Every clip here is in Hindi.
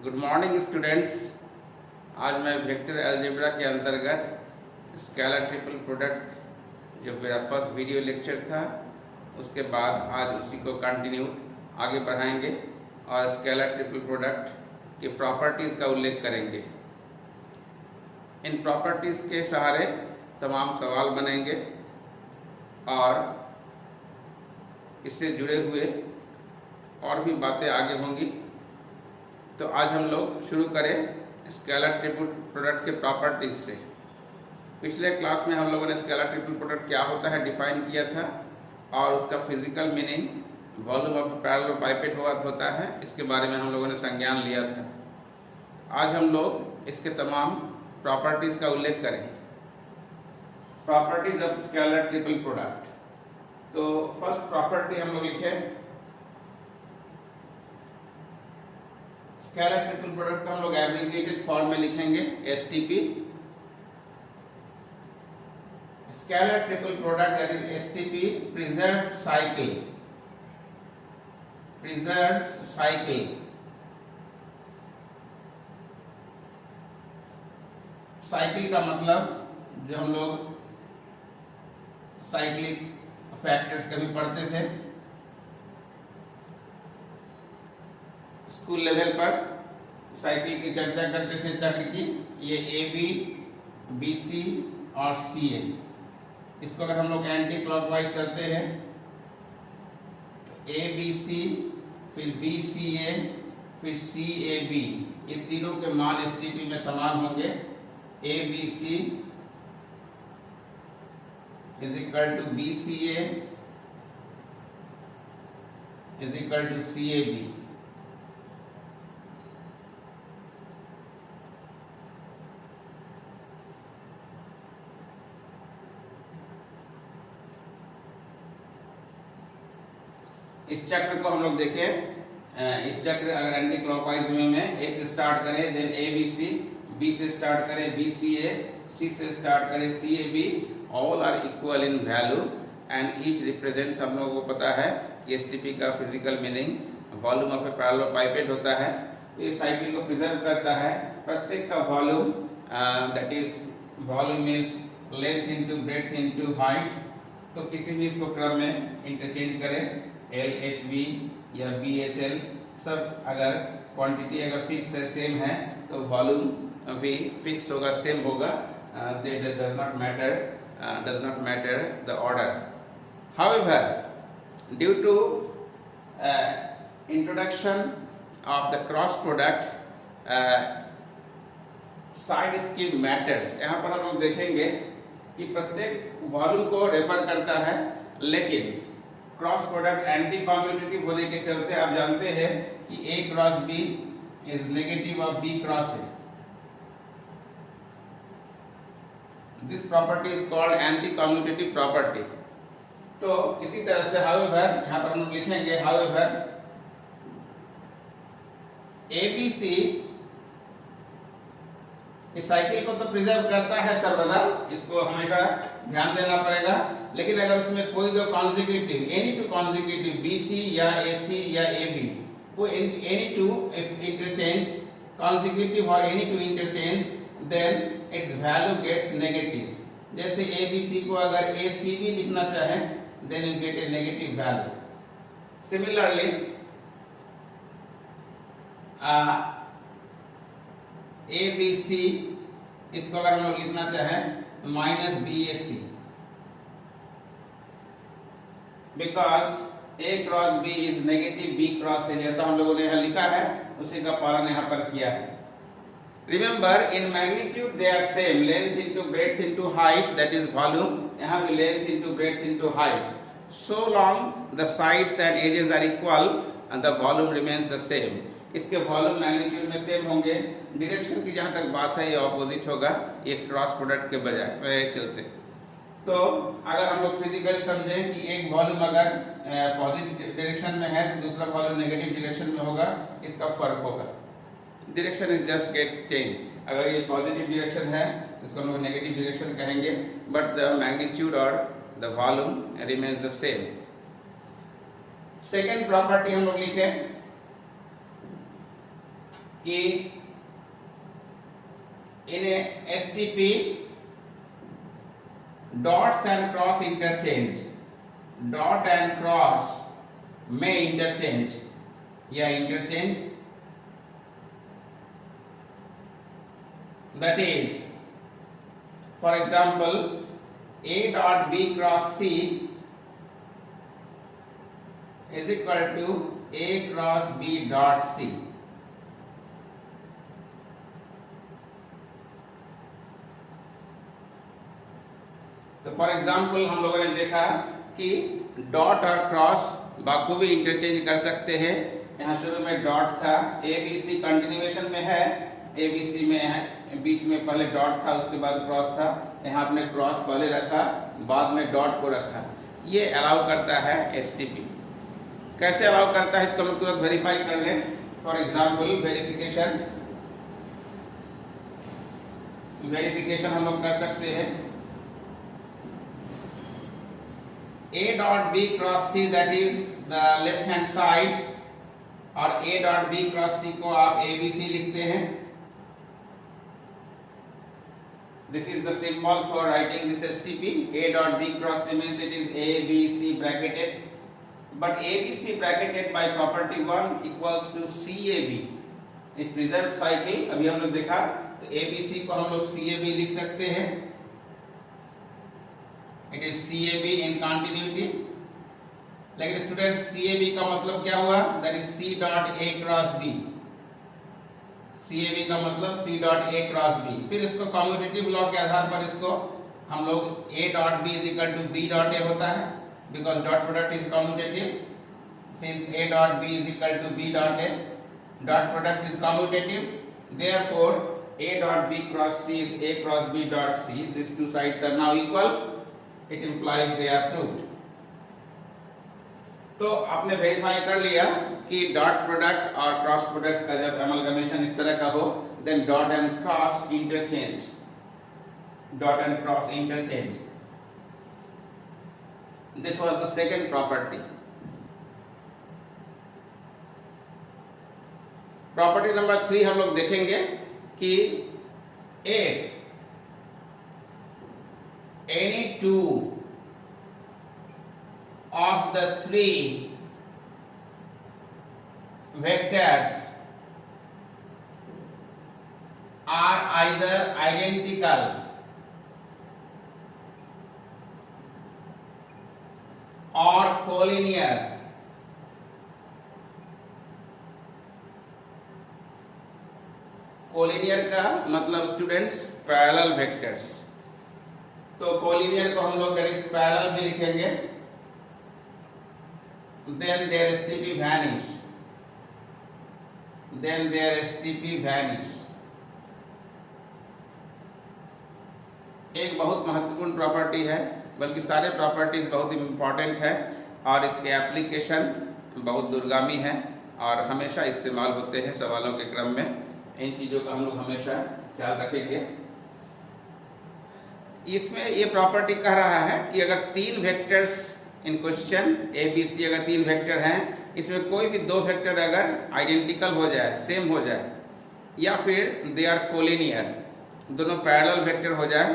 Good morning students. आज मैं वेक्टर अलजेब्रा के अंतर्गत स्केलर ट्रिपल प्रोडक्ट जो मेरा फर्स्ट वीडियो लेक्चर था उसके बाद आज उसी को कंटिन्यू आगे बढ़ाएंगे और स्केलर ट्रिपल प्रोडक्ट के प्रॉपर्टीज़ का उल्लेख करेंगे। इन प्रॉपर्टीज़ के सहारे तमाम सवाल बनेंगे और इससे जुड़े हुए और भी बातें आगे होंगी। तो आज हम लोग शुरू करें स्केलर ट्रिपल प्रोडक्ट के प्रॉपर्टीज से। पिछले क्लास में हम लोगों ने स्केलर ट्रिपल प्रोडक्ट क्या होता है डिफाइन किया था और उसका physical meaning volume of parallel pipette होता है, इसके बारे में हम लोगों ने संज्ञान लिया था। आज हम लोग इसके तमाम प्रॉपर्टीज का उल्लेख करें। Properties of scalar triple product. तो फर्स्ट प्रॉपर्टी हम लोग लिखें स्केलर ट्रिपल प्रोडक्ट का हम लोग एब्रिविएटेड फॉर्म में लिखेंगे STP. Scalar triple product that is STP preserves cycle. Preserves cycle. Cycle का मतलब जो हम लोग साइक्लिक फैक्टर्स कभी पढ़ते थे स्कूल लेवल पर, साइकिल की चर्चा करते थे चक्र की। ये ए बी, बी सी और सी ए। इसको अगर हम लोग एंटी क्लॉकवाइज चलते हैं तो ए बी सी, फिर बी सी ए, फिर सी ए बी, ये तीनों के मान एसटीपी में समान होंगे। A B C is equal to B C A is equal to C A B. इस चक्र को हम लोग देखें, इस चक्र अगर एंटी क्लॉकवाइज में ए से स्टार्ट करें then A B C, B से स्टार्ट करें बी सी ए, सी से स्टार्ट करें C A B, all are equal in value and each represents, हम लोगों को पता है कि एसटीपी का physical meaning volume of a parallelepiped होता है। तो ये साइकिल को प्रिजर्व करता है। प्रत्येक का volume that is volume is length into breadth into height. तो किसी भी इसको क्रम में इंटरचेंज करें, एल एच बी या बी एच एल, सब अगर क्वांटिटी अगर फिक्स है, सेम है, तो वॉल्यूम भी फिक्स होगा, सेम होगा। That does not matter the order. However due to introduction of the cross product side scheme matters. यहाँ पर हम लोग देखेंगे कि प्रत्येक वॉल्यूम को रेफर करता है, लेकिन क्रॉस प्रोडक्ट एंटी कम्यूटेटिव होने के चलते आप जानते हैं कि A cross B is negative of B cross A. This property is called anti commutative property. तो इसी तरह से हाउएवर यहां पर हम लिखेंगे हाउएवर ए बी सी इस साइकिल को तो प्रिजर्व करता है सर्वदा, इसको हमेशा ध्यान देना पड़ेगा। लेकिन अगर उसमें कोई दो consecutive, any two consecutive B C या ए सी या ए बी, वो any two if interchange consecutive और any two interchange then its value gets negative. जैसे ए बी सी को अगर ए सी बी लिखना चाहें then you get a negative value. Similarly A B C इसको अगर हम लोग लिखना चाहें minus B A C, because A cross B is negative B cross A, जैसा हम लोगों ने यहाँ लिखा है उसी का पालन यहाँ पर किया है। Remember in magnitude they are same, length into breadth into height, that is volume. यहाँ भी length into breadth into height. So long the sides and edges are equal and the volume remains the same. इसके वॉल्यूम मैग्नीट्यूड में सेम होंगे। डायरेक्शन की जहां तक बात है ये ऑपोजिट होगा, ये क्रॉस प्रोडक्ट के बजाय चलते। तो अगर हम लोग फिजिकली समझें कि एक वॉल्यूम अगर पॉजिटिव डायरेक्शन में है तो दूसरा वॉल्यूम नेगेटिव डायरेक्शन में होगा, इसका फर्क होगा। Direction is just gets changed. अगर ये पॉजिटिव डायरेक्शन है तो इसको हम लोग नेगेटिव डायरेक्शन कहेंगे, बट द मैग्नीट्यूड और the volume remains the same. Second property हम लोग लिखें कि in a STP dots and cross interchange, dot and cross may interchange या interchange, that is for example A dot B cross C is equal to A cross B dot C. तो फॉर एग्जाम्पल हम लोगों ने देखा कि डॉट और क्रॉस बखूबी इंटरचेंज कर सकते हैं। यहाँ शुरू में डॉट था, ए बी सी कंटिन्यूएशन में है, ए बी सी में है, बीच में पहले डॉट था, उसके बाद क्रॉस था। यहाँ आपने क्रॉस पहले रखा, बाद में डॉट को रखा। ये अलाउ करता है एसटीपी। कैसे अलाउ करता है इसको हम तुरंत वेरीफाई कर लें। फॉर एग्जाम्पल वेरिफिकेशन हम लोग कर सकते हैं। A dot B cross C, that is the left hand side, और A dot B cross C को आप ABC लिखते हैं। This is the symbol for writing this STP. A dot B cross C means it is ABC bracketed, but ABC bracketed by property 1 equals to CAB. एक preserved cycle अभी हम लोग देखा, तो ABC को हम लोग CAB लिख सकते हैं। It is CAB in continuity. लेकिन स्टूडेंट्स CAB का मतलब क्या हुआ? That is C dot A cross B. CAB का मतलब C dot A cross B. फिर इसको कम्यूटेटिव लॉ के आधार पर इसको हम लोग A dot B is equal to B dot A होता है, because dot product is commutative. Since A dot B is equal to B dot A, dot product is commutative. Therefore, A dot B cross C is A cross B dot C. These two sides are now equal. It implies they are proved. तो आपने वेरीफाई कर लिया कि डॉट प्रोडक्ट और क्रॉस प्रोडक्ट का जब अमलगमेशन इस तरह का हो, then dot and cross interchange, dot and cross interchange. This was the second property. Property number 3 हम लोग देखेंगे कि if any two of the three vectors are either identical or collinear, collinear का मतलब स्टूडेंट्स पैरेलल वेक्टर्स। तो कोलिनियर को हम लोग दैट इज पैरेलल भी लिखेंगे। Then there STP vanish, then there STP vanish. एक बहुत महत्वपूर्ण प्रॉपर्टी है, बल्कि सारे प्रॉपर्टीज बहुत इंपॉर्टेंट है और इसके एप्लीकेशन बहुत दूरगामी है और हमेशा इस्तेमाल होते हैं सवालों के क्रम में। इन चीज़ों का हम लोग हमेशा ख्याल रखेंगे। इसमें ये प्रॉपर्टी कह रहा है कि अगर तीन vectors in question A B C, अगर तीन वेक्टर हैं, इसमें कोई भी दो वेक्टर अगर आइडेंटिकल हो जाए, सेम हो जाए, या फिर दे आर कोलिनियर, दोनों पैरेलल वेक्टर हो जाए,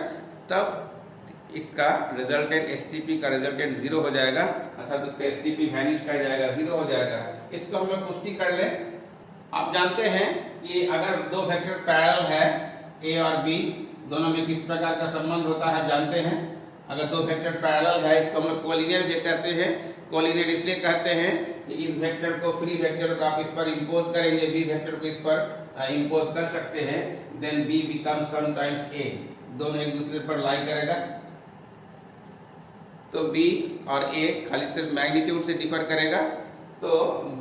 तब इसका रिजल्टेंट एसटीपी का रिजल्टेंट 0 हो जाएगा, अर्थात उसका एसटीपी वैनिश कर जाएगा, 0 हो जाएगा। इसको हम लोग पुष्टि कर लें। आप जानते हैं कि अगर दो वेक्टर पैरेलल है, ए और बी, दोनों में किस प्रकार का संबंध होता है जानते हैं। अगर दो वेक्टर पैरेलल है, इसको हम लोग कोलिनियर भी कहते हैं। कोलिनियर इसलिए कहते हैं कि इस वेक्टर को, फ्री वेक्टर को आप इस पर इंपोज करेंगे, बी वेक्टर को इस पर इंपोज कर सकते हैं, then B become sometimes A, दोनों एक दूसरे पर लाई करेगा। तो बी और ए खाली सिर्फ मैग्नीट्यूड से डिफर करेगा। तो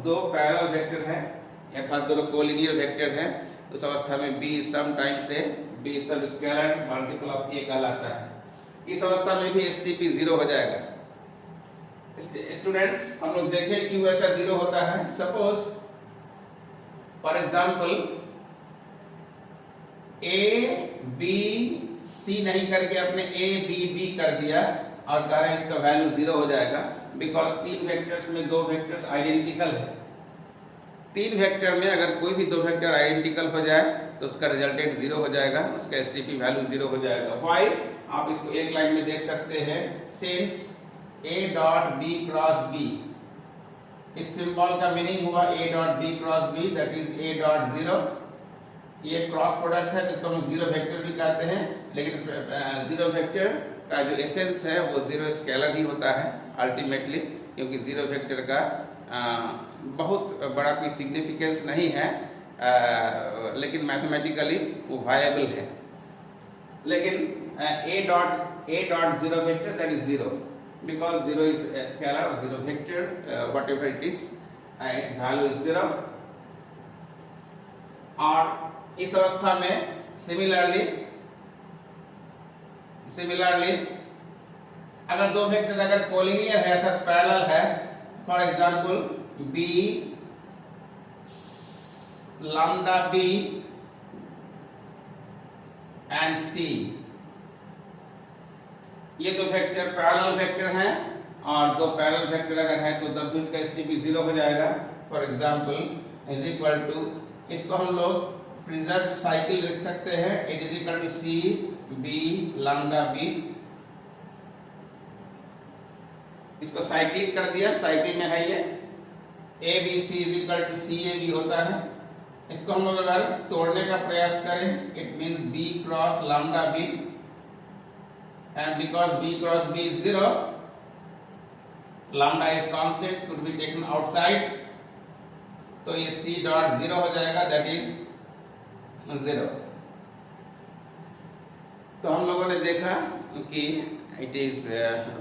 दो पैरेलल वेक्टर हैं, अर्थात दोनों कोलिनियर वेक्टर हैं, उस अवस्था में बी समटाइम्स ए, बी सब स्केलर मल्टीपल ऑफ ए कहलाता है। इस अवस्था में भी एसटीपी 0 हो जाएगा। स्टूडेंट्स, हम लोग देखें क्यों ऐसा 0 होता है। Suppose for example A B C नहीं करके अपने ए बी बी कर दिया और कह रहे हैं इसका वैल्यू 0 हो जाएगा, बिकॉज तीन वेक्टर्स में दो वेक्टर्स आइडेंटिकल है। तीन वेक्टर में अगर कोई भी दो वेक्टर आइडेंटिकल हो जाए तो उसका रिजल्टेंट 0 हो जाएगा, उसका एसटीपी वैल्यू 0 हो जाएगा। व्हाई? आप इसको एक लाइन में देख सकते हैं, since A dot B cross B, इस सिंबल का मीनिंग हुआ A dot B cross B, that is A dot 0। ये क्रॉस प्रोडक्ट है तो इसको हम लोग जीरो वेक्टर भी कहते हैं, लेकिन जीरो वेक्टर का जो एसेंस है वो जीरो स्केलर ही होता है अल्टीमेटली, क्योंकि जीरो वेक्टर का बहुत बड़ा कोई सिग्निफिकेंस नहीं है, लेकिन मैथमेटिकली वो वायबल है। लेकिन A dot zero vector that is zero, because zero is scalar और zero vector whatever it is, its value is zero. और इस अवस्था में सिमिलरली अगर दो वेक्टर अगर कोलिनियर है अर्थात पैरेलल है, for example B lambda B and C, ये दो वेक्टर पैरेलल वेक्टर हैं और दो पैरेलल वेक्टर अगर हैं तो तब भी उसका एसटीपी 0 हो जाएगा। For example is equal to, इसको हम लोग प्रिजर्व साइकिल लिख सकते हैं, it is equal to C B lambda B. इसको साइक्लिक कर दिया, साइकिल में है ये A B C is equal to C A B होता है। इसको हम लोग अगर तोड़ने का प्रयास करें, it means B cross lambda B, and because B cross B is 0, lambda is constant, could be taken outside, तो ये सी डॉट 0 हो जाएगा, दैट इज 0। तो हम लोगों ने देखा कि इट इज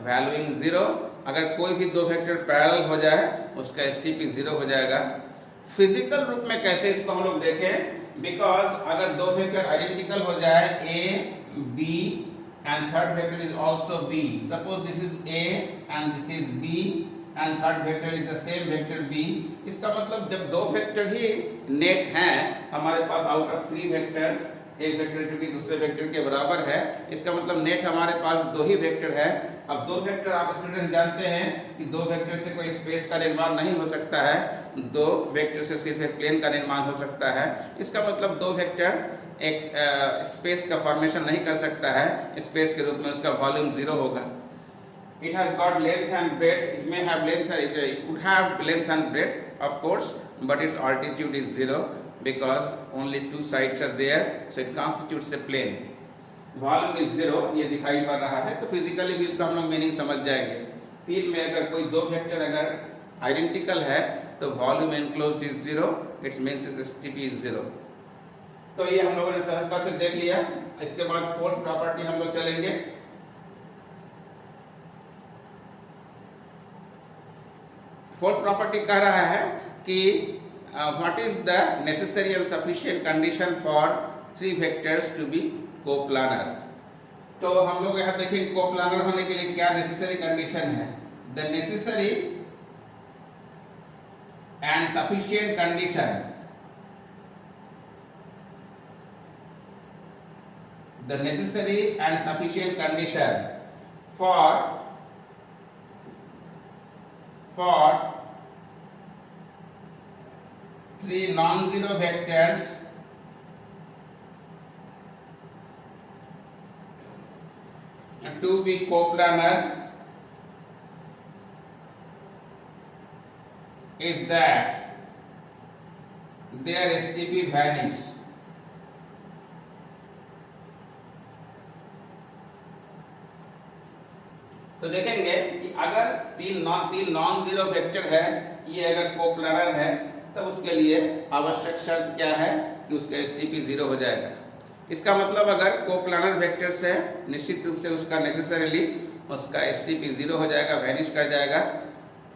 वैल्यूइंग 0। अगर कोई भी दो वेक्टर पैरेलल हो जाए उसका एसटीपी 0 हो जाएगा। फिजिकल रूप में कैसे इसको हम लोग देखें, बिकॉज अगर दो वेक्टर आइडेंटिकल हो जाए A B and third vector is also B, suppose this is A and this is B and third vector is the same vector B, इसका मतलब जब दो वेक्टर ही नेट हैं हमारे पास आउट ऑफ 3 वेक्टर्स, एक वेक्टर जो कि दूसरे वेक्टर के बराबर है, इसका मतलब नेट हमारे पास दो ही वेक्टर है। अब दो वेक्टर आप स्टूडेंट जानते हैं कि दो वेक्टर से कोई स्पेस का निर्माण नहीं हो सकता है, दो वेक्टर से सिर्फ एक प्लेन का निर्माण हो सकता है। इसका मतलब दो वेक्टर एक स्पेस का फॉर्मेशन नहीं कर सकता है, स्पेस के रूप में उसका वॉल्यूम 0 होगा। It has got length and breadth, it may have length, it would have length and breadth of course, but its altitude is 0 because only two sides are there, so it constitutes a plane. Volume is 0 ये दिखाई पड़ रहा है, तो फिजिकली भी इसका हम लोग मीनिंग समझ जाएंगे। तीन में अगर कोई दो वेक्टर अगर आइडेंटिकल है तो volume enclosed is 0, it's means it's STP is 0। तो ये हम लोगों ने सहजता से देख लिया। इसके बाद फोर्थ प्रॉपर्टी हम लोग चलेंगे। फोर्थ प्रॉपर्टी कह रहा है कि what is the necessary and sufficient condition for 3 vectors to be coplanar. तो हम लोग यहाँ देखेंगे कोप्लानर होने के लिए क्या नेसेसरी कंडीशन है। The necessary and sufficient condition, the necessary and sufficient condition for 3 non-zero vectors to be coplanar is that their STP vanish। तो देखेंगे कि अगर तीन नॉन जीरो वेक्टर है, ये अगर कोप्लानर है, तब उसके लिए आवश्यक शर्त क्या है कि उसका एसटीपी 0 हो जाएगा। इसका मतलब अगर कोप्लानर वेक्टर्स है निश्चित रूप से उसका नेसेसरीली उसका एसटीपी 0 हो जाएगा, वैनिश कर जाएगा।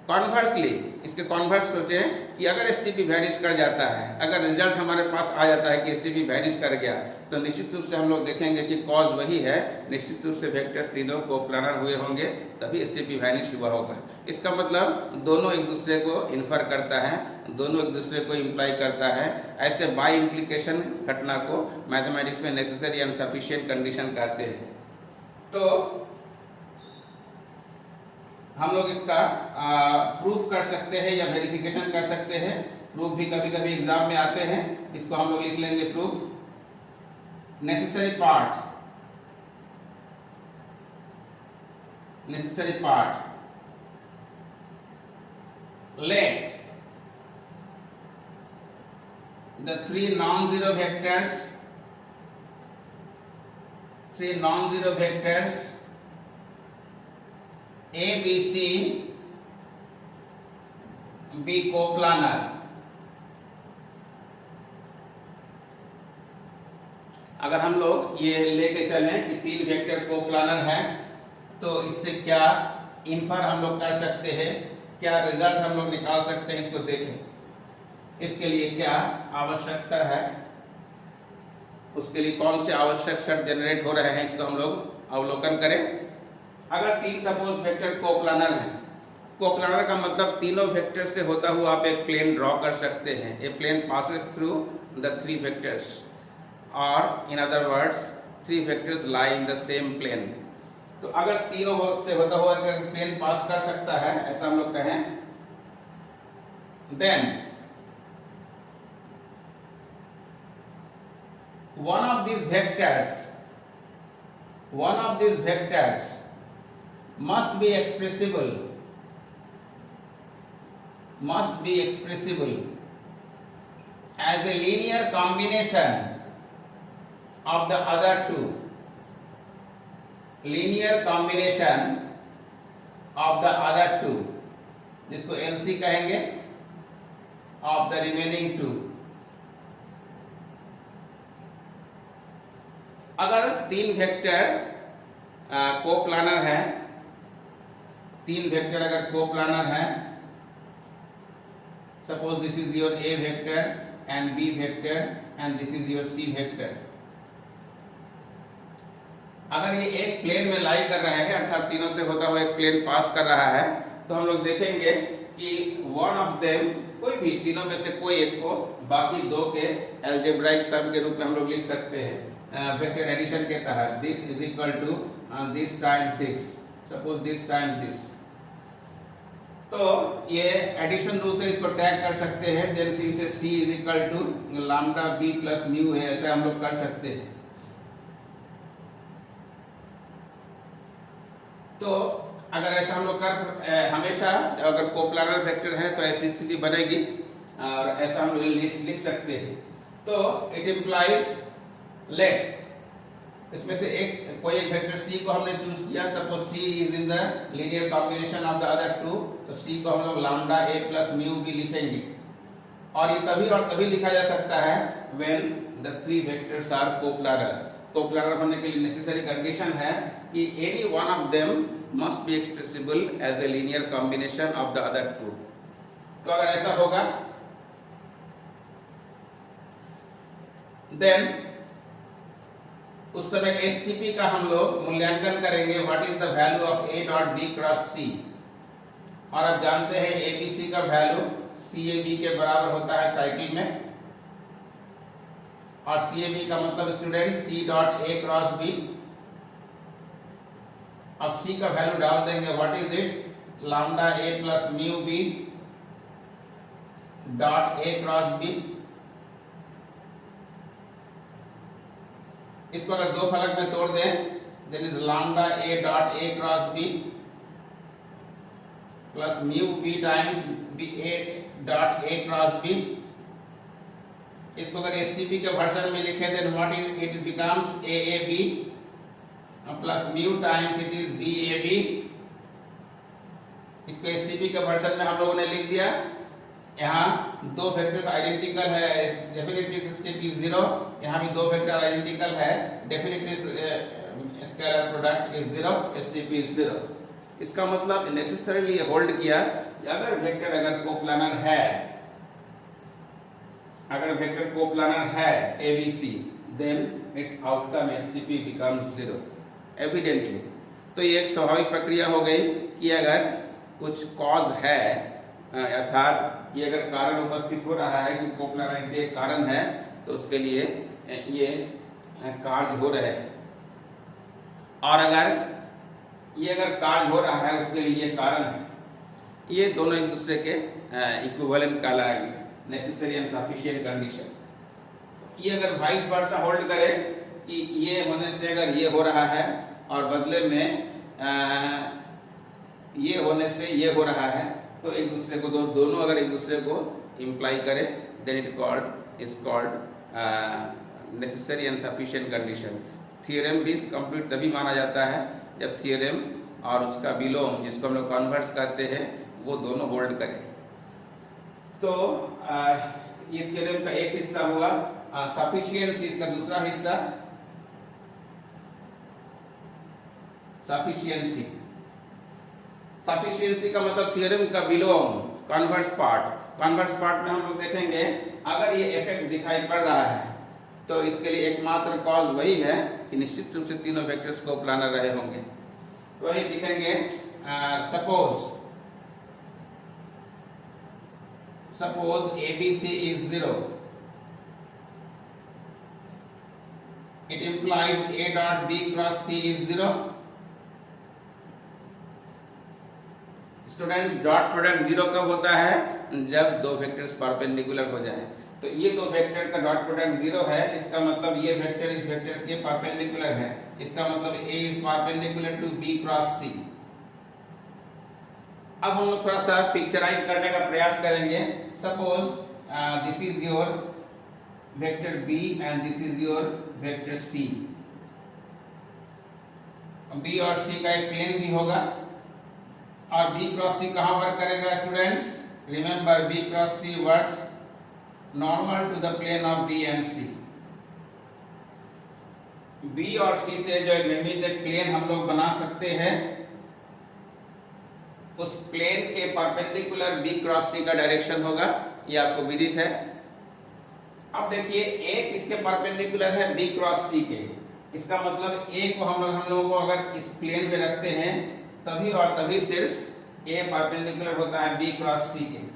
कॉन्वर्सली इसके कॉन्वर्स सोचें कि अगर एसटीपी वैनिश कर जाता है, अगर रिजल्ट हमारे पास आ जाता है कि एसटीपी वैनिश कर गया, तो निश्चित रूप से हम लोग देखेंगे कि कॉज वही है, निश्चित रूप से वेक्टर्स तीनों कोप्लानर हुए होंगे तभी एसटीपी वैनिश हुआ होगा। इसका मतलब दोनों एक दूसरे को इन्फर करता है, दोनों एक दूसरे को इम्प्लाई करता है। ऐसे बाय इम्प्लीकेशन घटना को मैथमेटिक्स में नेसेसरी एंड सफिशिएंट कंडीशन कहते हैं। तो हम लोग इसका प्रूफ कर सकते हैं या वेरिफिकेशन कर सकते हैं प्रूफ भी कभी कभी एग्जाम में आते हैं, इसको हम लोग लिख लेंगे proof. Necessary part let the three non-zero vectors A, B, C be coplanar। अगर हम लोग ये लेके चलें कि तीन वेक्टर कोप्लानर है, तो इससे क्या इन्फर हम लोग कर सकते हैं, क्या रिजल्ट हम लोग निकाल सकते हैं, इसको देखें। इसके लिए क्या आवश्यकता है, उसके लिए कौन से आवश्यक शर्त जनरेट हो रहे हैं, इसको हम लोग अवलोकन करें। अगर तीन सपोज वेक्टर कोप्लानर हैं, कोप्लानर का मतलब तीनों वेक्टर से होता हुआ आप एक प्लेन ड्रॉ कर सकते हैं। A plane passes through the three vectors, और in other words three vectors lie in the same plane. तो अगर तीनों से होता हुआ अगर प्लेन पास कर सकता है, ऐसा हम लोग कहें, then one of these vectors must be expressible as a linear combination of the other two, जिसको LC कहेंगे, of the remaining two। अगर तीन वेक्टर कोप्लानर है, तीन वेक्टर अगर कोप्लानर है, suppose this is your A vector and B vector and this is your C vector. अगर ये एक प्लेन में लाई कर रहे हैं, अर्थात तीनों से होता हुआ एक प्लेन पास कर रहा है, तो हम लोग देखेंगे कि वन ऑफ देम, कोई भी तीनों में से कोई एक को बाकी दो के अलजेब्राइक सम के रूप में हम लोग लिख सकते हैं वेक्टर एडिशन के तहत। This is equal to this times this, suppose this times this. तो ये एडिशन रूल से इसको टैग कर सकते हैं। देन सी से C is equal to lambda B plus mu है, ऐसे हम लोग कर सकते हैं। तो अगर ऐसा हम लोग कर हमेशा अगर कोप्लानर वेक्टर है तो ऐसी स्थिति बनेगी, और ऐसा हम लोग लिख सकते हैं। तो इट इम्प्लाइज लेट, इसमें से एक कोई एक वेक्टर C को हमने चूज किया, suppose C is in the linear combination of the other two, तो C को हम लोग लैम्डा A प्लस म्यू भी लिखेंगे। और ये तभी और तभी लिखा जा सकता है when the three vectors are coplanar. Coplanar होने के लिए नेसेसरी कंडीशन है कि any one of them must be expressible as a linear combination of the other two. तो अगर ऐसा होगा, देन उस समय STP का हम लोग मूल्यांकन करेंगे, what is the value of A dot B cross C। और आप जानते हैं ABC का वैल्यू CAB के बराबर होता है साइकिल में, और CAB का मतलब student C dot A cross B। अब C का वैल्यू डाल देंगे, what is it, lambda A plus mu B dot A cross B। इसको अगर दो फलक में तोड़ दें, then is lambda A dot A cross B plus mu B times B A dot A cross B। इसको अगर STP के वर्जन में लिखें, then what it becomes AAB plus mu times it is BAB। इसको STP के वर्जन में हम लोगों ने लिख दिया। यहाँ दो वेक्टर्स आइडेंटिकल है, डेफिनेटली STP 0, यहाँ भी दो वेक्टर आइडेंटिकल है, definitely scalar product is 0, STP is 0। इसका मतलब नेसेसरीली होल्ड किया कि अगर वेक्टर कोप्लानर है ABC, then its outcome STP becomes 0 evidently. तो ये एक स्वाभाविक प्रक्रिया हो गई कि अगर कुछ कॉज है, अर्थात ये अगर कारण उपस्थित हो रहा है कि कोप्लानरिटी एक कारण है, तो उसके लिए ये कार्य हो रहे हैं। और अगर कार्य हो रहा है उसके लिए ये कारण है, ये दोनों एक दूसरे के इक्विवेलेंट कहलाएंगे। Necessary and sufficient condition. ये अगर वाइस वर्सा होल्ड करे कि ये होने से अगर ये हो रहा है और बदले में ये होने से ये हो रहा है, तो एक दूसरे को दोनों अगर एक दूसरे को इम्प्लाई करे, then is called necessary and sufficient condition. Theorem भी कंप्लीट तभी माना जाता है जब थियरम और उसका विलोम, जिसको हम लोग कॉन्वर्स कहते हैं, वो दोनों होल्ड करें। तो ये थियरम का एक हिस्सा हुआ। सफिशिएंसी इसका दूसरा हिस्सा। सफिशिएंसी का मतलब थियरम का विलोम, कॉन्वर्स पार्ट। कॉन्वर्स पार्ट में हम लोग देखेंगे अगर ये इफेक्ट दिखाई पड़ रहा है तो इसके लिए एकमात्र कॉज वही है कि निश्चित रूप से तीनों वेक्टर्स को प्लानर रहे होंगे। तो वही दिखेंगे suppose ABC is 0, it implies A dot B cross C is 0। Students, dot product 0 कब होता है? जब दो वेक्टर्स परपेंडिकुलर हो जाए। तो ये दो वेक्टर का डॉट प्रोडक्ट 0 है, इसका मतलब ये वेक्टर इस वेक्टर के परपेंडिकुलर है। इसका मतलब A is perpendicular to B cross C। अब हम लोग थोड़ा सा पिक्चराइज करने का प्रयास करेंगे। Suppose this is your vector B and this is your vector C। B और C का एक प्लेन भी होगा और B क्रॉस C कहाँ वर्क करेगा students? Remember B cross C works normal to the plane of B and C। B और C से जो निर्मित एक प्लेन हम लोग बना सकते हैं, उस प्लेन के परपेंडिकुलर B क्रॉस C का डायरेक्शन होगा, ये आपको विदित है। अब देखिए एक इसके परपेंडिकुलर है B क्रॉस C के, इसका मतलब A को हम लोगों को अगर इस प्लेन पे रखते हैं तभी और तभी सिर्फ A परपेंडिकुलर होता है B क्रॉस C के।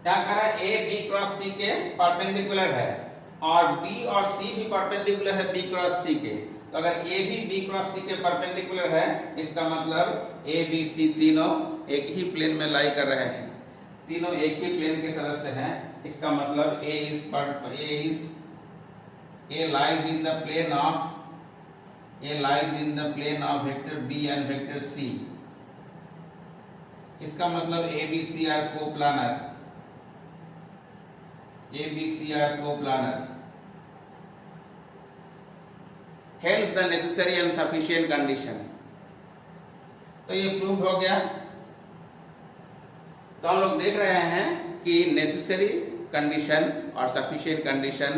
क्या कह रहा है? A B क्रॉस C के परपेंडिकुलर है और B और C भी परपेंडिकुलर है B क्रॉस C के। तो अगर A भी B क्रॉस C के परपेंडिकुलर है, इसका मतलब A B C तीनों एक ही प्लेन में लाई कर रहे हैं, तीनों एक ही प्लेन के सदस्य हैं। इसका मतलब A lies in the plane of vector B and vector C। इसका मतलब A B C are co-planar। Hence the necessary and sufficient condition। तो ये प्रूव हो गया। तो हम लोग देख रहे हैं कि नेसेसरी कंडीशन और सफिशिएंट कंडीशन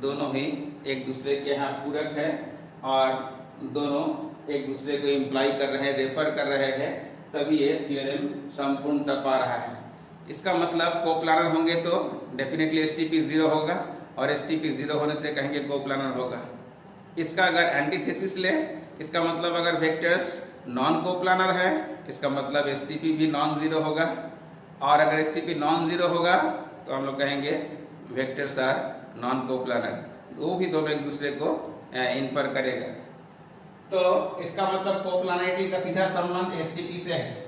दोनों ही एक दूसरे के यहाँ पूरक है और दोनों एक दूसरे को इम्प्लाई कर रहे हैं, रेफर कर रहे हैं, तभी ये थियरम संपूर्ण पा रहा है। इसका मतलब कोप्लानर होंगे तो डेफिनेटली STP 0 होगा और STP 0 होने से कहेंगे कोप्लानर होगा। इसका अगर एंटीथेसिस ले, इसका मतलब अगर वेक्टर्स नॉन कोप्लानर है, इसका मतलब STP भी नॉन जीरो होगा और अगर STP नॉन जीरो होगा तो हम लोग कहेंगे वेक्टर्स आर नॉन कोप्लानर। वो भी दोनों एक दूसरे को इन्फर करेगा। तो इसका मतलब कोप्लानरिटी का सीधा संबंध STP से है।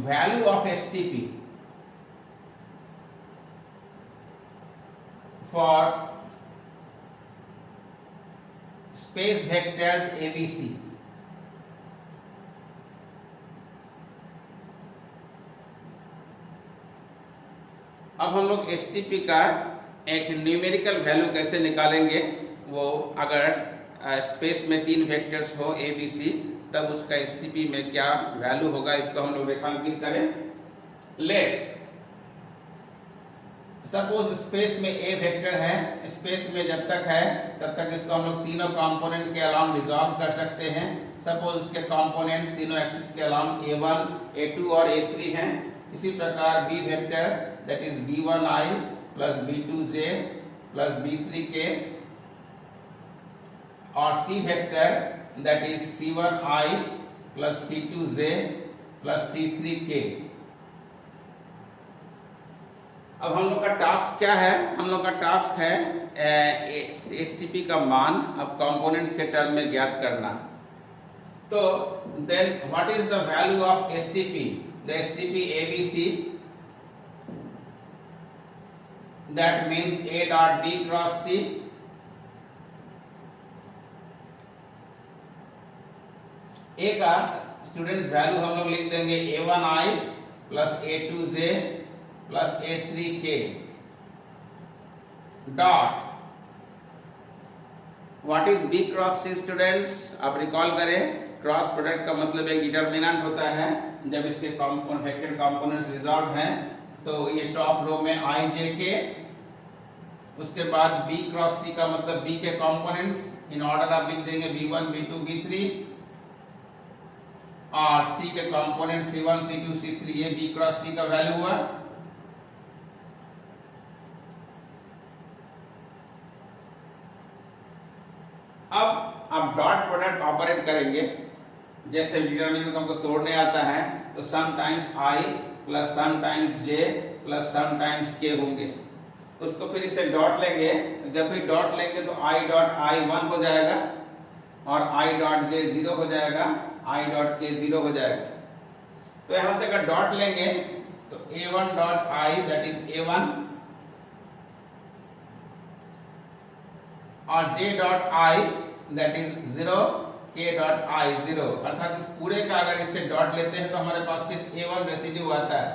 Value of STP for space vectors ABC। अब हम लोग STP का एक न्यूमेरिकल वैल्यू कैसे निकालेंगे, वो अगर स्पेस में तीन वेक्टर्स हो ABC, तब उसका STP में क्या वैल्यू होगा, इसको हम लोग रेखांकित करें। लेट सपोज स्पेस में A वेक्टर है, स्पेस में जब तक है तब तक इसको हम लोग तीनों कंपोनेंट के अलाउंग डिसॉल्व कर सकते हैं। सपोज इसके कंपोनेंट्स तीनों एक्सिस के अलाउंग A1, A2 और A3 हैं। इसी प्रकार B vector that is B1I plus B2J plus B3K और C vector that is C1I plus C2J plus C3K। अब हम लोग का टास्क क्या है? हम लोग का टास्क है STP का मान अब कंपोनेंट्स के टर्म में ज्ञात करना। तो then what is the value of STP? The STP ABC, that means A dot B cross C A का स्टूडेंट्स वैल्यू हम लोग लिख देंगे A1I plus A2J plus A3K dot what is B cross C students? आप रिकॉल करें, क्रॉस प्रोडक्ट का मतलब एक डिटरमिनेंट होता है जब इसके वेक्टर कंपोनेंट्स रिजॉल्व हैं। तो ये टॉप रो में I J K, उसके बाद B क्रॉस C का मतलब B के कंपोनेंट्स इन ऑर्डर आप लिख देंगे B1 B2 B3 और C के कंपोनेंट C1 C2 C3, ये B क्रॉस C का वैल्यू हुआ। अब आप डॉट प्रोडक्ट ऑपरेट करेंगे, जैसे डिटरमिनेंट हमको तोड़ने आता है तो some times I plus some times J plus some times K होंगे, उसको फिर इससे डॉट लेंगे। जब भी डॉट लेंगे तो I डॉट I 1 हो जाएगा और I डॉट J 0 हो जाएगा, I डॉट K 0 हो जाएगा। तो यहां से अगर डॉट लेंगे तो A1 dot I that is A1 और J dot I that is 0, K dot I 0, अर्थात इस पूरे का अगर इससे डॉट लेते हैं तो हमारे पास सिर्फ A1 रेसिड्यू आता है।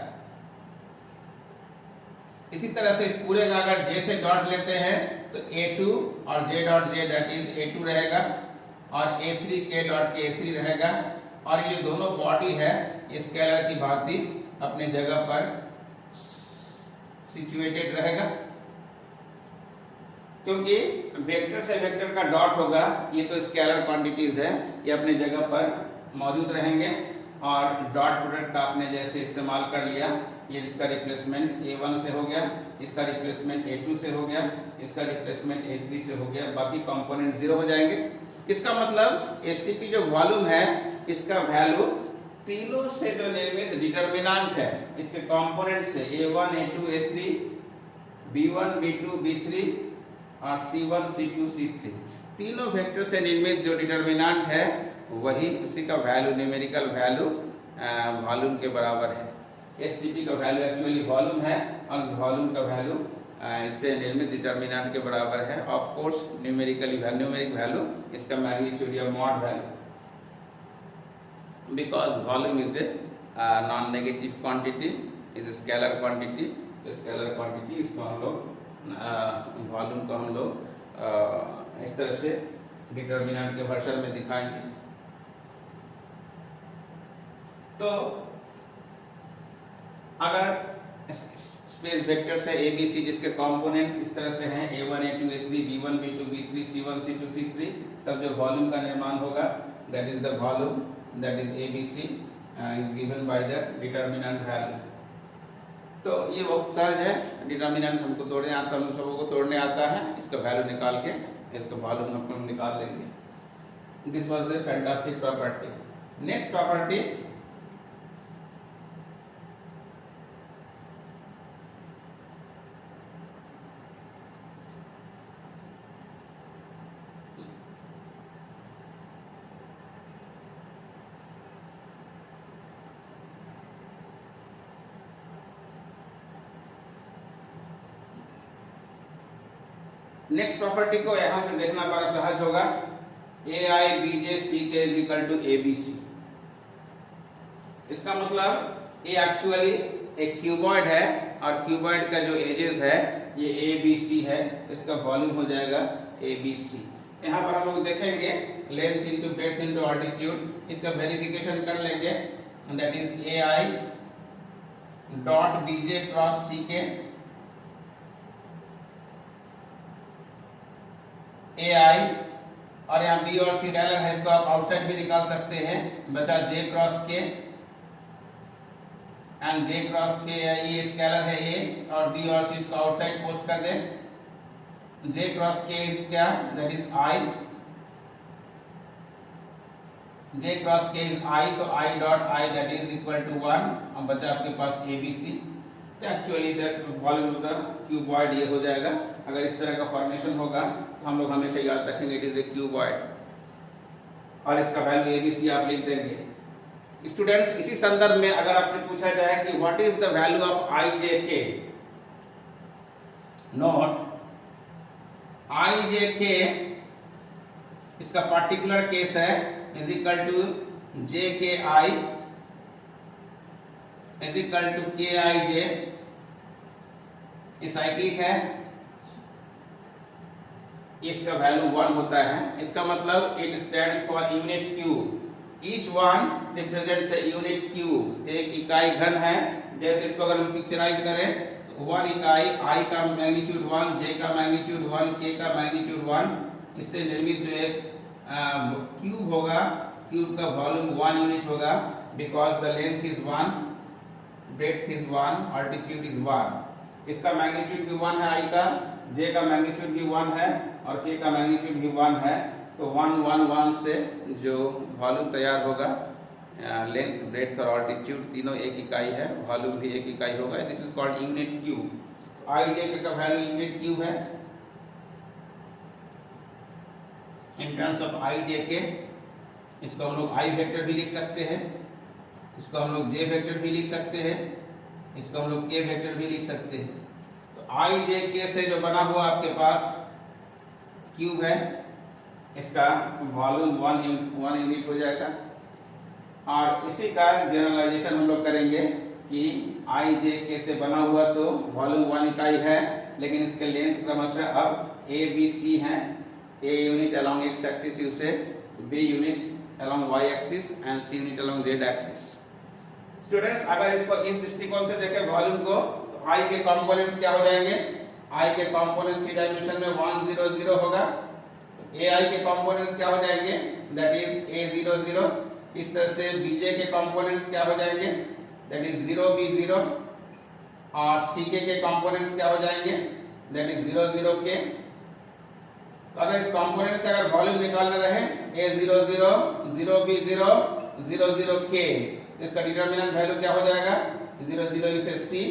इसी तरह से इस पूरे का अगर J से डॉट लेते हैं तो A2 और J dot J that is A2 रहेगा और A3 K dot K A3 रहेगा और ये दोनों बॉडी है ये स्केलर की भांति अपने जगह पर सिचुएटेड रहेगा, क्योंकि वेक्टर से वेक्टर का डॉट होगा, ये तो स्केलर क्वांटिटीज है, ये अपने जगह पर मौजूद रहेंगे और डॉट प्रोडक्ट का आपने जैसे इस्तेमाल कर लिया, ये इसका रिप्लेसमेंट A1 से हो गया, इसका रिप्लेसमेंट A2 से हो गया, इसका रिप्लेसमेंट A3 से हो गया, बाकी कंपोनेंट 0 हो जाएंगे। इसका मतलब STP जो वॉल्यूम है इसका वैल्यू तीनों से जो निर्मित डिटरमिनेंट है इसके कंपोनेंट से A1 A2 A3 B1 B2 B3 और C1 C2 C3 तीनों वेक्टर से निर्मित जो डिटरमिनेंट है वही उसी का वैल्यू न्यूमेरिकल वैल्यू वॉल्यूम के बराबर है। STP का वैल्यू एक्चुअली वॉल्यूम है और वॉल्यूम का वैल्यू इससे निर्मित डिटरमिनेंट के बराबर है। ऑफ कोर्स न्यूमेरिक वैल्यू इसका मैग्नीट्यूड या mod value, because volume is a non negative quantity, is a scalar quantity. तो स्केलर क्वांटिटी इसको हम लोग वॉल्यूम को हम लोग इस तरह से डिटरमिनेंट के वर्षन में दिखाएंगे। तो अगर स्पेस वेक्टर से ABC जिसके कंपोनेंट्स इस तरह से हैं A1 A2 A3 B1 B2 B3 C1 C2 C3, तब जो वॉल्यूम का निर्माण होगा that is the volume that is ABC is given by the determinant value. तो ये बहुत सहज है, डिटरमिनेंट हमको तोड़ने आता है, हम सबों को तोड़ने आता है, इसका वैल्यू निकाल के इसका वॉल्यूम हम निकाल लेंगे। This was the fantastic property. Next property, next property को यहां से देखना बड़ा सहज होगा। AI BJ CK is equal to ABC। इसका मतलब ये एक्चुअली एक क्यूबॉइड है और क्यूबॉइड का जो एजेस है ये ABC है, इसका वॉल्यूम हो जाएगा ABC। यहाँ पर हम लोग देखेंगे length into breadth into altitude, इसका वेरिफिकेशन कर लेंगे, that is AI dot BJ cross CK AI और यहाँ B और C स्केलर है, इसको आप आउटसाइड भी निकाल सकते हैं, बचा J cross K and J cross K ये स्केलर है A और B और C इसको आउटसाइड पोस्ट कर दें। J क्रॉस K इज क्या, that is I, J cross K is I, तो I dot I that is equal to 1 और बचा आपके पास ABC। तो actually the volume of the cuboid ये हो जाएगा। अगर इस तरह का फॉर्मेशन होगा तो हम लोग हमेशा याद रखेंगे इट इज ए क्यूबॉइड। और इसका वैल्यू ABC आप लिख देंगे। स्टूडेंट्स, इसी संदर्भ में अगर आपसे पूछा जाए कि what is the value of IJK, note IJK इसका पार्टिकुलर केस है is equal to JKI is equal to KIJ, ये साइक्लिक है, इसका वैल्यू 1 होता है। इसका मतलब it stands for unit cube, each one represents a unit cube, एक इकाई घन है। जैसे इसको अगर हम पिक्चराइज करें तो 1 इकाई, I का मैग्नीट्यूड 1, J का मैग्नीट्यूड 1, K का मैग्नीट्यूड 1, इससे निर्मित जो एक क्यूब होगा, क्यूब का वॉल्यूम 1 यूनिट होगा, because the length is 1, breadth is 1, altitude is 1। इसका मैग्नीट्यूड भी 1 है I का, J का मैग्नीट्यूड भी 1 है और K का मैग्नीट्यूड भी 1 है। तो 1 1 1 से जो वॉल्यूम तैयार होगा, लेंथ, ब्रेड्थ और अल्टीट्यूड तीनों एक इकाई है, वॉल्यूम भी एक इकाई होगा। This is called unit cube. IJK का वैल्यू यूनिट क्यूब है। इन टर्म्स ऑफ IJK इसको हम लोग I वेक्टर भी लिख सकते हैं, इसको हम लोग J वेक्टर भी लिख सकते हैं, इसको हम लोग K वेक्टर भी लिख सकते हैं। तो IJK से जो बना हुआ आपके पास क्यूब है, इसका वॉल्यूम 1 यूनिट हो जाएगा। और इसी का जनरलाइजेशन हम लोग करेंगे कि IJK से बना हुआ तो वॉल्यूम 1 इकाई है, लेकिन इसके लेंथ क्रमशः अब ABC हैं, A unit along X axis से, B unit along Y axis and C unit along Z axis. Students, अगर इसको इस दृष्टिकोण से देखें वॉल्यूम को, तो I के कंपोनेंट्स क्या हो जाएंगे? I के कंपोनेंट्स 3 डायमेंशन में 1 0 0 होगा। AI के कंपोनेंट्स क्या हो जाएंगे? That is A 0 0। इस तरह से BJ के कंपोनेंट्स क्या हो जाएंगे? That is 0 B 0। और CK के कंपोनेंट्स क्या हो जाएंगे? That is 0 0 K। तो अगर इस कंपोनेंट से अगर वॉल्यूम निकालना रहे A 0 0 0 B 0 0 0 K, तो इसका डिटरमिनेंट वैल्यू क्या हो जाएगा? 0 0 इसे C,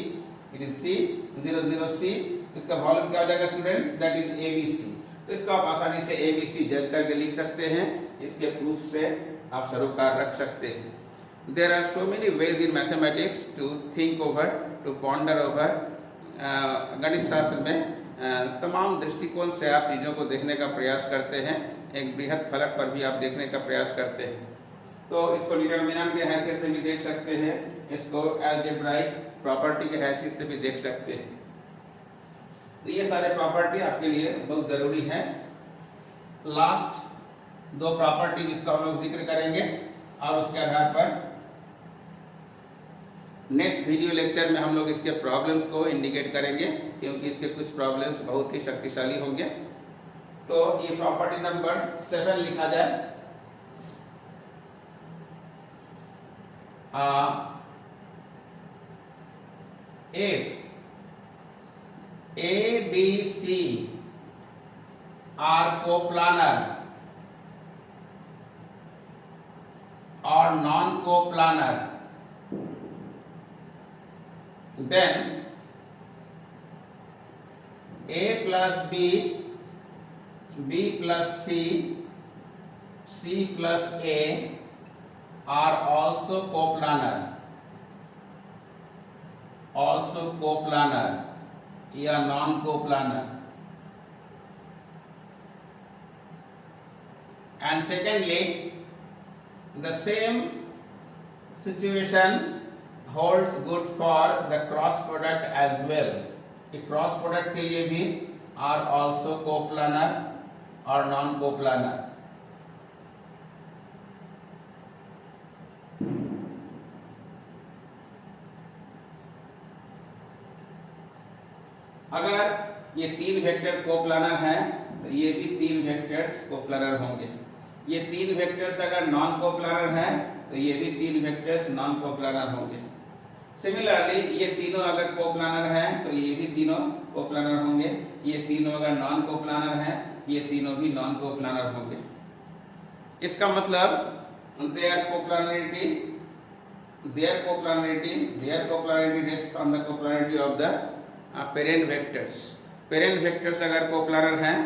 it is C 0 0 C। इसका वॉल्यूम क्या हो जाएगा स्टूडेंट्स? That is ABC। तो इसको आप आसानी से ABC जज करके लिख सकते हैं, इसके प्रूफ से आप सरोकार रख सकते हैं। There are so many ways in mathematics to think over, to ponder over. गणित शास्त्र में तमाम दृष्टिकोण से आप चीज़ों को देखने का प्रयास करते हैं, एक बृहद फलक पर भी आप देखने का प्रयास करते हैं। तो इसको डिटरमिनेंट के हैसियत से भी देख सकते हैं, इसको अलजेब्राइक प्रॉपर्टी के हैसियत से भी देख सकते हैं। तो ये सारे प्रॉपर्टी आपके लिए बहुत जरूरी है। लास्ट 2 प्रॉपर्टी जिसका हम लोग जिक्र करेंगे और उसके आधार पर नेक्स्ट वीडियो लेक्चर में हम लोग इसके प्रॉब्लम्स को इंडिकेट करेंगे, क्योंकि इसके कुछ प्रॉब्लम्स बहुत ही शक्तिशाली होंगे। तो ये प्रॉपर्टी नंबर 7 लिखा जाए। if A, B, C are coplanar or non-coplanar, then A plus B, B plus C, C plus A are also coplanar, या non coplanar. And secondly, the same situation holds good for the cross product as well. कि क्रॉस प्रोडक्ट के लिए भी are also coplanar और नॉन कोप्लानर। अगर ये 3 वेक्टर कोप्लानर हैं तो ये भी 3 वेक्टर्स कोप्लानर होंगे। ये 3 वेक्टर्स अगर नॉन कोप्लानर हैं तो ये भी 3 वेक्टर्स नॉन कोप्लानर होंगे। सिमिलरली ये तीनों अगर कोप्लानर हैं तो ये भी तीनों कोप्लानर होंगे। ये तीनों अगर नॉन कोप्लानर हैं ये तीनों भी नॉन कोप्लानर होंगे। इसका मतलब their coplanarity rests on the coplanarity of the parent vectors. Parent vectors अगर कोप्लानर हैं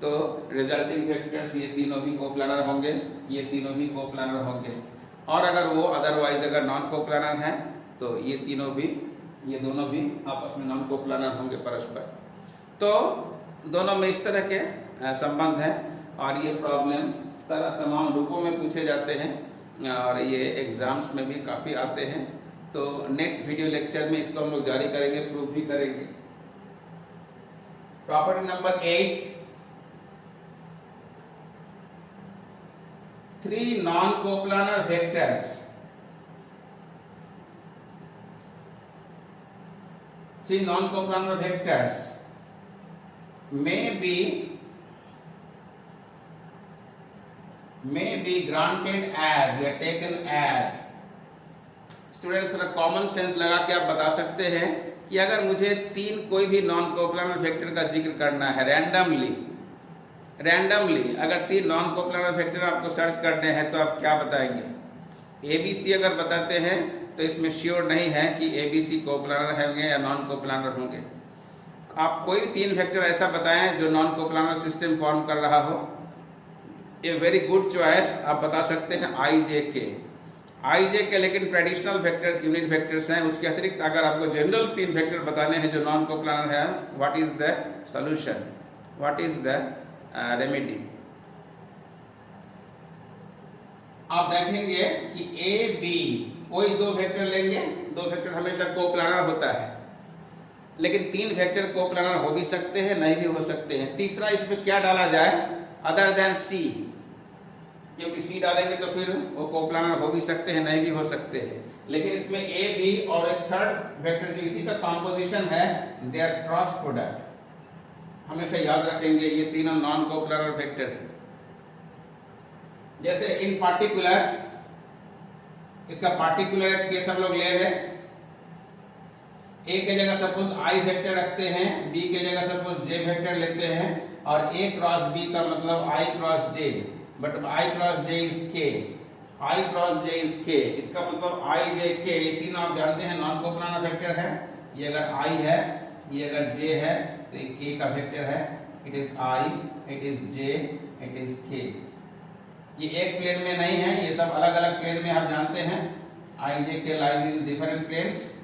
तो रिजल्टिंग वेक्टर्स ये तीनों भी कोप्लानर होंगे, ये तीनों भी कोप्लानर होंगे। और अगर वो अदरवाइज अगर नॉन कोप्लानर हैं तो ये तीनों भी, ये दोनों भी आपस में नॉन कोप्लानर होंगे परस्पर। तो दोनों में इस तरह के संबंध हैं और ये प्रॉब्लम तमाम रूपों में पूछे जाते हैं और ये एग्जाम्स में भी काफ़ी आते हैं। तो नेक्स्ट वीडियो लेक्चर में इसको हम लोग जारी करेंगे, प्रूव भी करेंगे। Property number 8, 3 non-coplanar vectors, 3 non-coplanar vectors may be granted as या taken as। स्टूडेंट्स थोड़ा कॉमन सेंस लगा के आप बता सकते हैं कि अगर मुझे 3 कोई भी नॉन कोप्लानर वेक्टर का जिक्र करना है रैंडमली अगर 3 नॉन कोप्लानर वेक्टर आपको सर्च करने हैं तो आप क्या बताएंगे? ABC अगर बताते हैं तो इसमें श्योर नहीं है कि ABC कोप्लानर होंगे या नॉन कोप्लानर होंगे। आप कोई भी 3 वेक्टर ऐसा बताएं जो नॉन कोप्लानर सिस्टम फॉर्म कर रहा हो। ए वेरी गुड चॉइस, आप बता सकते हैं आई जे के, लेकिन ट्रेडिशनल वेक्टर्स यूनिट वेक्टर्स हैं। उसके अतिरिक्त अगर आपको जनरल 3 वेक्टर बताने हैं जो नॉन कोप्लानर है, what is the solution, what is the remedy? आप देखेंगे कि ए बी कोई 2 वेक्टर लेंगे, 2 वेक्टर हमेशा कोप्लानर होता है, लेकिन 3 वेक्टर कोप्लानर हो भी सकते हैं, नहीं भी हो सकते हैं। तीसरा इसमें क्या डाला जाए अदर देन सी, क्योंकि सी डालेंगे तो फिर वो कोप्लानर हो भी सकते हैं, नहीं भी हो सकते हैं। लेकिन इसमें ए बी और एक थर्ड वेक्टर जो इसी का कॉम्पोजिशन है, दे आर क्रॉस प्रोडक्ट। हमेशा याद रखेंगे ये तीनों नॉन कोप्लानर वेक्टर हैं। जैसे इन पार्टिकुलर, इसका पार्टिकुलर केस हम लोग ले रहे हैं। ए के जगह सपोज आई वेक्टर रखते हैं, बी के जगह सपोज जे वेक्टर लेते हैं, और ए क्रॉस बी का मतलब I cross J, but I cross J is K, I cross J is के, इसका मतलब आई जे के, ये तीनों आप जानते हैं नॉन कोप्लानर वेक्टर है। ये अगर आई है, ये अगर जे है तो ये के का वेक्टर है। It is I, it is J, it is के। ये एक प्लेन में नहीं है, ये सब अलग अलग प्लेन में आप जानते हैं। I J K lies in different planes.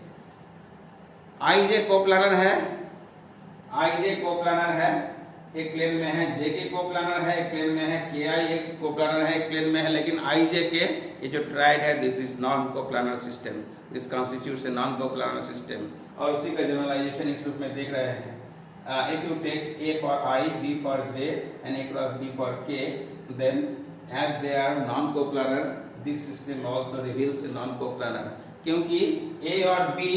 I J coplanar है, आई जे कोप्लानर है, एक प्लेन में है, जे के कोप्लानर है, एक प्लेन में है, के आई एक कोप्लानर है, एक प्लेन में है। लेकिन आई जे के ये जो ट्राइड है, this is non coplanar system, this constitutes A non coplanar system. और उसी का जनरलाइजेशन इस रूप में देख रहे हैं। If you take A for I, B for J and A cross B for K, then as they are non coplanar, this system also reveals a non coplanar. क्योंकि ए और बी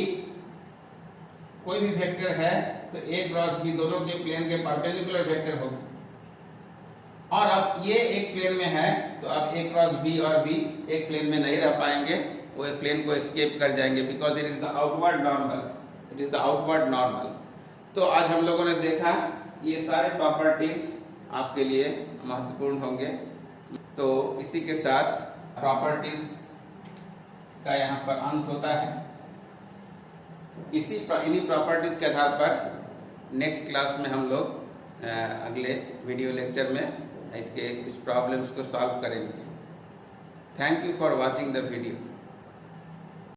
कोई भी वेक्टर है तो ए क्रॉस बी दोनों के प्लेन के परपेंडिकुलर वेक्टर होगा। और अब ये एक प्लेन में है तो अब ए क्रॉस बी और बी एक प्लेन में नहीं रह पाएंगे, वो एक प्लेन को एस्केप कर जाएंगे, because it is the outward normal, it is the outward normal. तो आज हम लोगों ने देखा ये सारे प्रॉपर्टीज आपके लिए महत्वपूर्ण होंगे। तो इसी के साथ प्रॉपर्टीज का यहाँ पर अंत होता है। इन्हीं प्रॉपर्टीज के आधार पर नेक्स्ट क्लास में हम लोग अगले वीडियो लेक्चर में इसके कुछ प्रॉब्लम्स को सॉल्व करेंगे। Thank you for watching the video.